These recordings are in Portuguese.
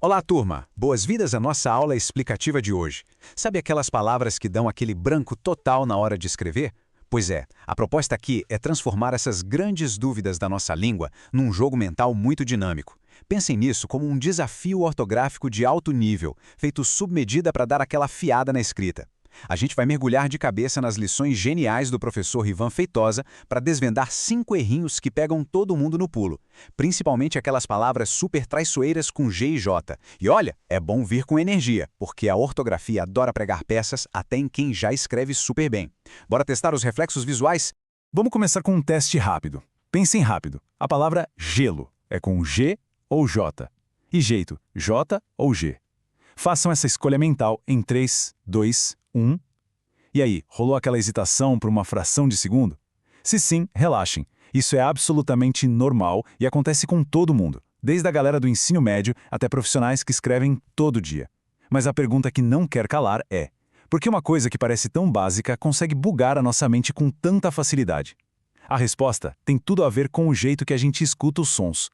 Olá, turma! Boas-vindas à nossa aula explicativa de hoje. Sabe aquelas palavras que dão aquele branco total na hora de escrever? Pois é, a proposta aqui é transformar essas grandes dúvidas da nossa língua num jogo mental muito dinâmico. Pensem nisso como um desafio ortográfico de alto nível, feito sob medida para dar aquela afiada na escrita. A gente vai mergulhar de cabeça nas lições geniais do professor Ivan Feitosa para desvendar 5 errinhos que pegam todo mundo no pulo, principalmente aquelas palavras super traiçoeiras com G e J. E olha, é bom vir com energia, porque a ortografia adora pregar peças até em quem já escreve super bem. Bora testar os reflexos visuais? Vamos começar com um teste rápido. Pensem rápido. A palavra gelo é com G ou J? E jeito, J ou G? Façam essa escolha mental em 3, 2, 1. E aí, rolou aquela hesitação por uma fração de segundo? Se sim, relaxem. Isso é absolutamente normal e acontece com todo mundo, desde a galera do ensino médio até profissionais que escrevem todo dia. Mas a pergunta que não quer calar é: por que uma coisa que parece tão básica consegue bugar a nossa mente com tanta facilidade? A resposta tem tudo a ver com o jeito que a gente escuta os sons.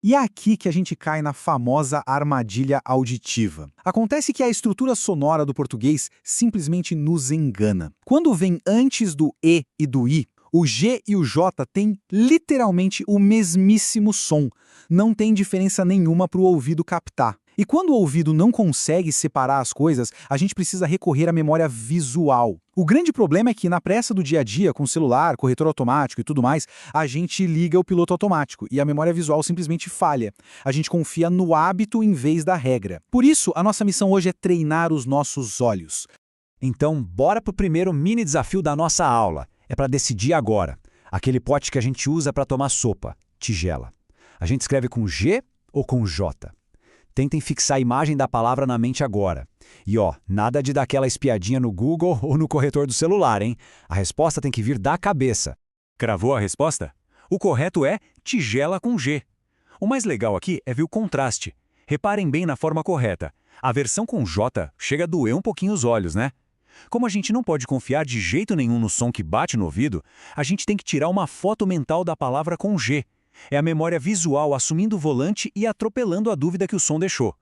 E é aqui que a gente cai na famosa armadilha auditiva. Acontece que a estrutura sonora do português simplesmente nos engana. Quando vem antes do E e do I, o G e o J têm literalmente o mesmíssimo som. Não tem diferença nenhuma para o ouvido captar. E quando o ouvido não consegue separar as coisas, a gente precisa recorrer à memória visual. O grande problema é que, na pressa do dia a dia, com celular, corretor automático e tudo mais, a gente liga o piloto automático e a memória visual simplesmente falha. A gente confia no hábito em vez da regra. Por isso, a nossa missão hoje é treinar os nossos olhos. Então, bora pro primeiro mini desafio da nossa aula. É para decidir agora. Aquele pote que a gente usa para tomar sopa, tigela. A gente escreve com G ou com J? Tentem fixar a imagem da palavra na mente agora. E nada de dar aquela espiadinha no Google ou no corretor do celular, hein? A resposta tem que vir da cabeça. Cravou a resposta? O correto é tigela com G. O mais legal aqui é ver o contraste. Reparem bem na forma correta. A versão com J chega a doer um pouquinho os olhos, né? Como a gente não pode confiar de jeito nenhum no som que bate no ouvido, a gente tem que tirar uma foto mental da palavra com G. É a memória visual assumindo o volante e atropelando a dúvida que o som deixou.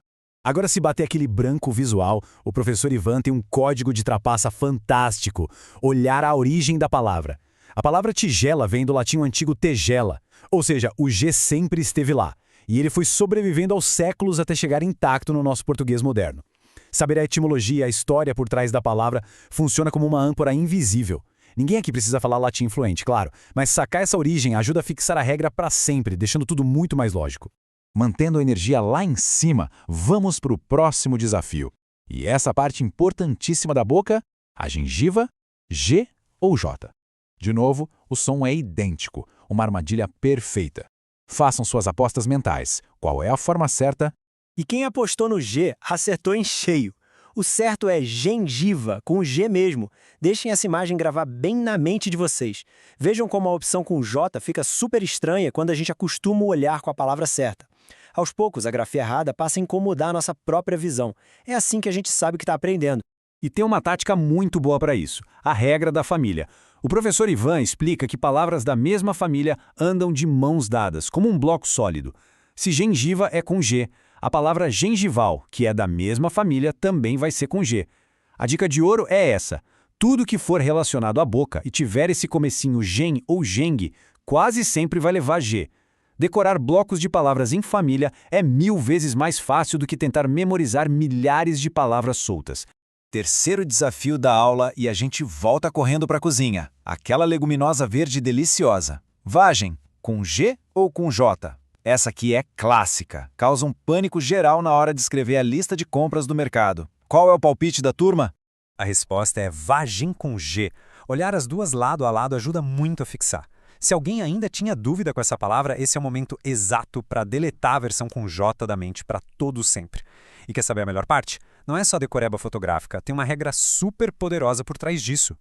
Agora, se bater aquele branco visual, o professor Ivan tem um código de trapaça fantástico: olhar a origem da palavra. A palavra tigela vem do latim antigo tegela, ou seja, o G sempre esteve lá, e ele foi sobrevivendo aos séculos até chegar intacto no nosso português moderno. Saber a etimologia e a história por trás da palavra funciona como uma âncora invisível. Ninguém aqui precisa falar latim fluente, claro, mas sacar essa origem ajuda a fixar a regra para sempre, deixando tudo muito mais lógico. Mantendo a energia lá em cima, vamos para o próximo desafio. E essa parte importantíssima da boca, a gengiva, G ou J. De novo, o som é idêntico, uma armadilha perfeita. Façam suas apostas mentais. Qual é a forma certa? E quem apostou no G acertou em cheio. O certo é gengiva, com o G mesmo. Deixem essa imagem gravar bem na mente de vocês. Vejam como a opção com J fica super estranha quando a gente acostuma o olhar com a palavra certa. Aos poucos, a grafia errada passa a incomodar a nossa própria visão. É assim que a gente sabe que está aprendendo. E tem uma tática muito boa para isso: a regra da família. O professor Ivan explica que palavras da mesma família andam de mãos dadas, como um bloco sólido. Se gengiva é com G, a palavra gengival, que é da mesma família, também vai ser com G. A dica de ouro é essa: tudo que for relacionado à boca e tiver esse comecinho gen ou geng, quase sempre vai levar G. Decorar blocos de palavras em família é 1000 vezes mais fácil do que tentar memorizar milhares de palavras soltas. Terceiro desafio da aula e a gente volta correndo para a cozinha. Aquela leguminosa verde deliciosa. Vagem, com G ou com J? Essa aqui é clássica, causa um pânico geral na hora de escrever a lista de compras do mercado. Qual é o palpite da turma? A resposta é vagem com G. Olhar as duas lado a lado ajuda muito a fixar. Se alguém ainda tinha dúvida com essa palavra, esse é o momento exato para deletar a versão com J da mente para todo sempre. E quer saber a melhor parte? Não é só decoreba fotográfica, tem uma regra super poderosa por trás disso.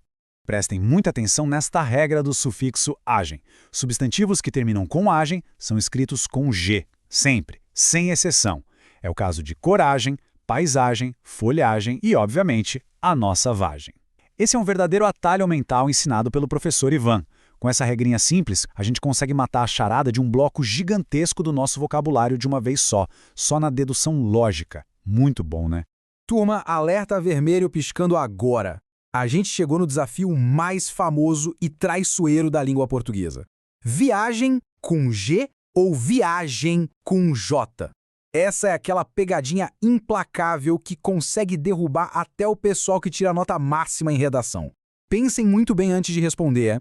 Prestem muita atenção nesta regra do sufixo agem. Substantivos que terminam com agem são escritos com G, sempre, sem exceção. É o caso de coragem, paisagem, folhagem e, obviamente, a nossa vagem. Esse é um verdadeiro atalho mental ensinado pelo professor Ivan. Com essa regrinha simples, a gente consegue matar a charada de um bloco gigantesco do nosso vocabulário de uma vez só na dedução lógica. Muito bom, né? Turma, alerta vermelho piscando agora. A gente chegou no desafio mais famoso e traiçoeiro da língua portuguesa. Viagem com G ou viagem com J? Essa é aquela pegadinha implacável que consegue derrubar até o pessoal que tira a nota máxima em redação. Pensem muito bem antes de responder,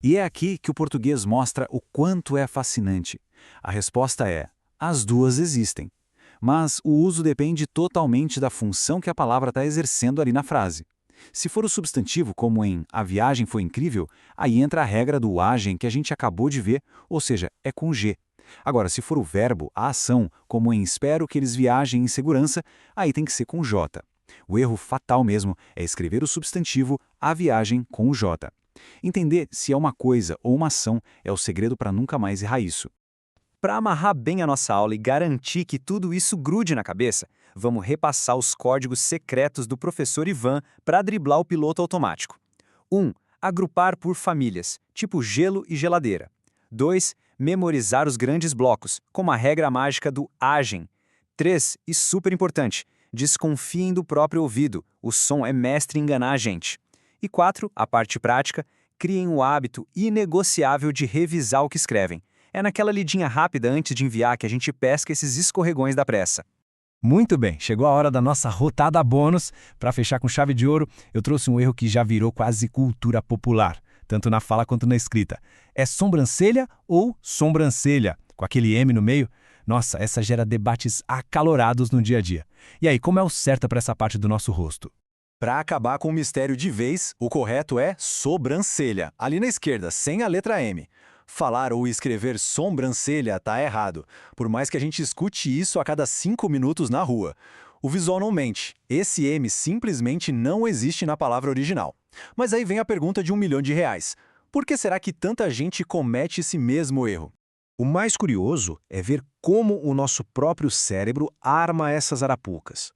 E é aqui que o português mostra o quanto é fascinante. A resposta é: as duas existem. Mas o uso depende totalmente da função que a palavra está exercendo ali na frase. Se for o substantivo, como em a viagem foi incrível, aí entra a regra do agem que a gente acabou de ver, ou seja, é com G. Agora, se for o verbo, a ação, como em espero que eles viajem em segurança, aí tem que ser com J. O erro fatal mesmo é escrever o substantivo a viagem com o J. Entender se é uma coisa ou uma ação é o segredo para nunca mais errar isso. Para amarrar bem a nossa aula e garantir que tudo isso grude na cabeça, vamos repassar os códigos secretos do professor Ivan para driblar o piloto automático. 1. Agrupar por famílias, tipo gelo e geladeira. 2. Memorizar os grandes blocos, como a regra mágica do agem. 3. E super importante, desconfiem do próprio ouvido, o som é mestre em enganar a gente. E 4. A parte prática, criem o hábito inegociável de revisar o que escrevem. É naquela lidinha rápida antes de enviar que a gente pesca esses escorregões da pressa. Muito bem, chegou a hora da nossa rotada bônus. Para fechar com chave de ouro, eu trouxe um erro que já virou quase cultura popular, tanto na fala quanto na escrita. É sobrancelha ou sobrancelha? Com aquele M no meio? Nossa, essa gera debates acalorados no dia a dia. E aí, como é o certo para essa parte do nosso rosto? Para acabar com o mistério de vez, o correto é sobrancelha, ali na esquerda, sem a letra M. Falar ou escrever sobrancelha tá errado, por mais que a gente escute isso a cada 5 minutos na rua. O visual não mente, esse M simplesmente não existe na palavra original. Mas aí vem a pergunta de R$1 milhão. Por que será que tanta gente comete esse mesmo erro? O mais curioso é ver como o nosso próprio cérebro arma essas arapucas.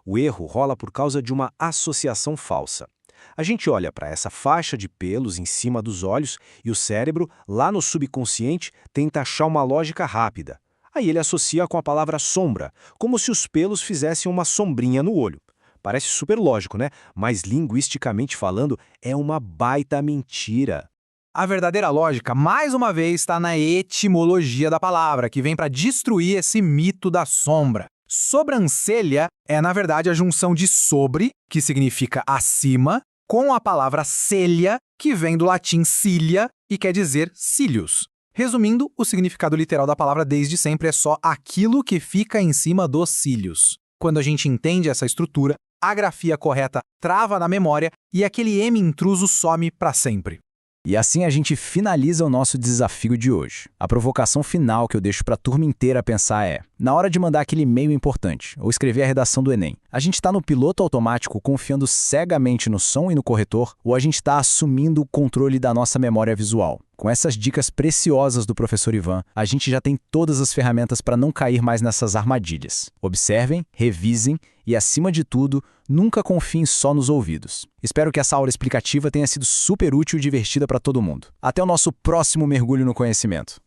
O erro rola por causa de uma associação falsa. A gente olha para essa faixa de pelos em cima dos olhos e o cérebro, lá no subconsciente, tenta achar uma lógica rápida. Aí ele associa com a palavra sombra, como se os pelos fizessem uma sombrinha no olho. Parece super lógico, né? Mas linguisticamente falando, é uma baita mentira. A verdadeira lógica, mais uma vez, está na etimologia da palavra, que vem para destruir esse mito da sombra. Sobrancelha é, na verdade, a junção de sobre, que significa acima, com a palavra celha, que vem do latim cilia e quer dizer cílios. Resumindo, o significado literal da palavra desde sempre é só aquilo que fica em cima dos cílios. Quando a gente entende essa estrutura, a grafia correta trava na memória e aquele M intruso some para sempre. E assim a gente finaliza o nosso desafio de hoje. A provocação final que eu deixo para a turma inteira pensar é: na hora de mandar aquele e-mail importante ou escrever a redação do Enem, a gente está no piloto automático confiando cegamente no som e no corretor, ou a gente está assumindo o controle da nossa memória visual? Com essas dicas preciosas do professor Ivan, a gente já tem todas as ferramentas para não cair mais nessas armadilhas. Observem, revisem e, acima de tudo, nunca confiem só nos ouvidos. Espero que essa aula explicativa tenha sido super útil e divertida para todo mundo. Até o nosso próximo mergulho no conhecimento.